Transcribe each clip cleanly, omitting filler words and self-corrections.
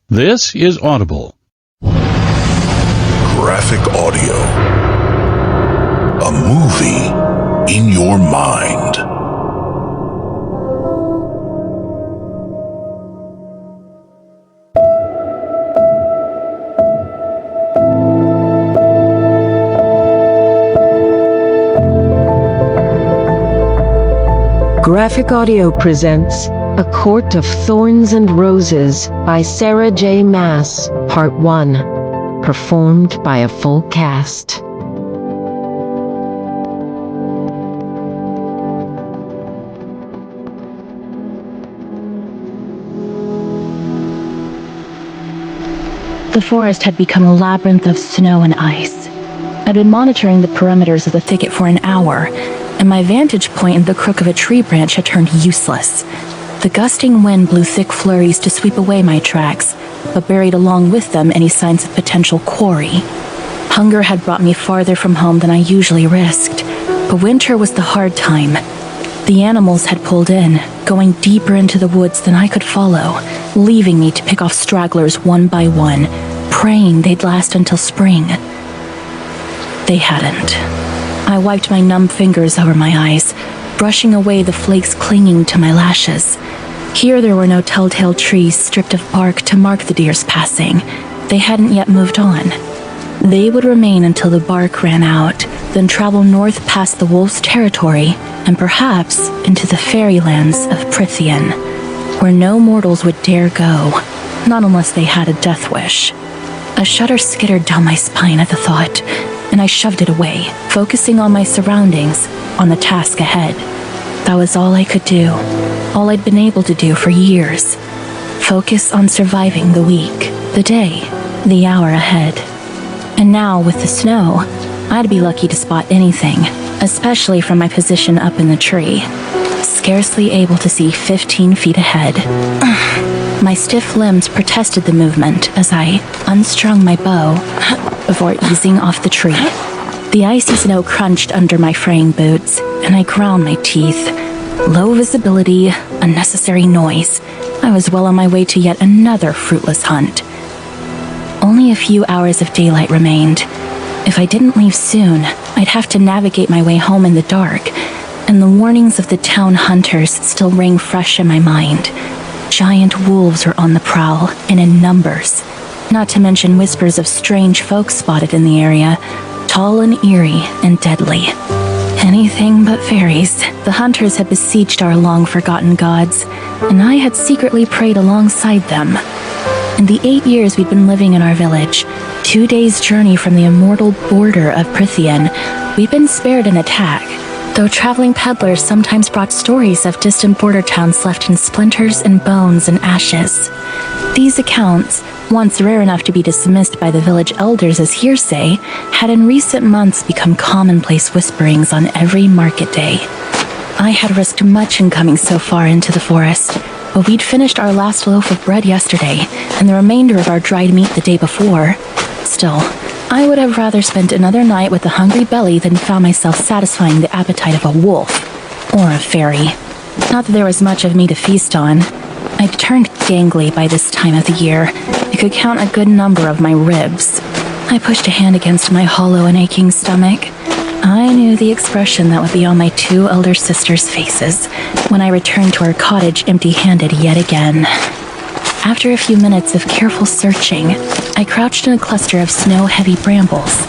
This is Audible. Graphic audio. A movie in your mind. Graphic Audio presents A Court of Thorns and Roses by Sarah J. Maas, Part 1, performed by a full cast. The forest had become a labyrinth of snow and ice. I'd been monitoring the perimeters of the thicket for an hour, and my vantage point in the crook of a tree branch had turned useless. The gusting wind blew thick flurries to sweep away my tracks, but buried along with them any signs of potential quarry. Hunger had brought me farther from home than I usually risked, but winter was the hard time. The animals had pulled in, going deeper into the woods than I could follow, leaving me to pick off stragglers one by one, praying they'd last until spring. They hadn't. I wiped my numb fingers over my eyes, brushing away the flakes clinging to my lashes. Here there were no telltale trees stripped of bark to mark the deer's passing. They hadn't yet moved on. They would remain until the bark ran out, then travel north past the wolf's territory, and perhaps into the fairylands of Prythian, where no mortals would dare go, not unless they had a death wish. A shudder skittered down my spine at the thought, and I shoved it away, focusing on my surroundings, on the task ahead. That was all I could do, all I'd been able to do for years. Focus on surviving the week, the day, the hour ahead. And now, with the snow, I'd be lucky to spot anything, especially from my position up in the tree, scarcely able to see 15 feet ahead. My stiff limbs protested the movement as I unstrung my bow before easing off the tree. The icy snow crunched under my fraying boots, and I ground my teeth. Low visibility, unnecessary noise. I was well on my way to yet another fruitless hunt. Only a few hours of daylight remained. If I didn't leave soon, I'd have to navigate my way home in the dark, and the warnings of the town hunters still rang fresh in my mind. Giant wolves were on the prowl, and in numbers. Not to mention whispers of strange folk spotted in the area, tall and eerie and deadly. Anything but fairies. The hunters had besieged our long-forgotten gods, and I had secretly prayed alongside them. In the 8 years we'd been living in our village, 2 days' journey from the immortal border of Prythian, we'd been spared an attack, though traveling peddlers sometimes brought stories of distant border towns left in splinters and bones and ashes. These accounts, once rare enough to be dismissed by the village elders as hearsay, had in recent months become commonplace whisperings on every market day. I had risked much in coming so far into the forest, but we'd finished our last loaf of bread yesterday, and the remainder of our dried meat the day before. Still, I would have rather spent another night with a hungry belly than found myself satisfying the appetite of a wolf, or a fairy. Not that there was much of me to feast on. I'd turned gangly by this time of the year. I could count a good number of my ribs. I pushed a hand against my hollow and aching stomach. I knew the expression that would be on my 2 elder sisters' faces when I returned to our cottage empty-handed yet again. After a few minutes of careful searching, I crouched in a cluster of snow-heavy brambles.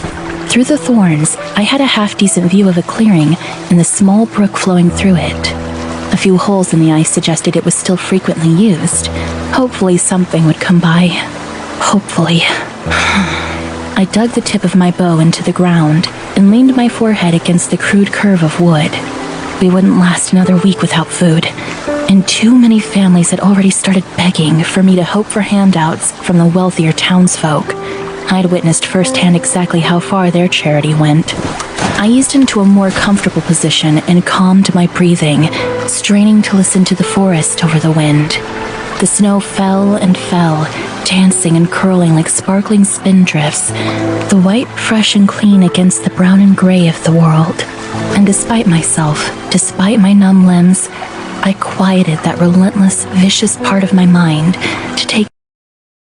Through the thorns, I had a half-decent view of a clearing and the small brook flowing through it. A few holes in the ice suggested it was still frequently used. Hopefully something would come by. Hopefully. I dug the tip of my bow into the ground and leaned my forehead against the crude curve of wood. We wouldn't last another week without food, and too many families had already started begging for me to hope for handouts from the wealthier townsfolk. I'd witnessed firsthand exactly how far their charity went. I eased into a more comfortable position and calmed my breathing, straining to listen to the forest over the wind. The snow fell and fell, dancing and curling like sparkling spindrifts, the white fresh and clean against the brown and gray of the world. And despite myself, despite my numb limbs, I quieted that relentless, vicious part of my mind to take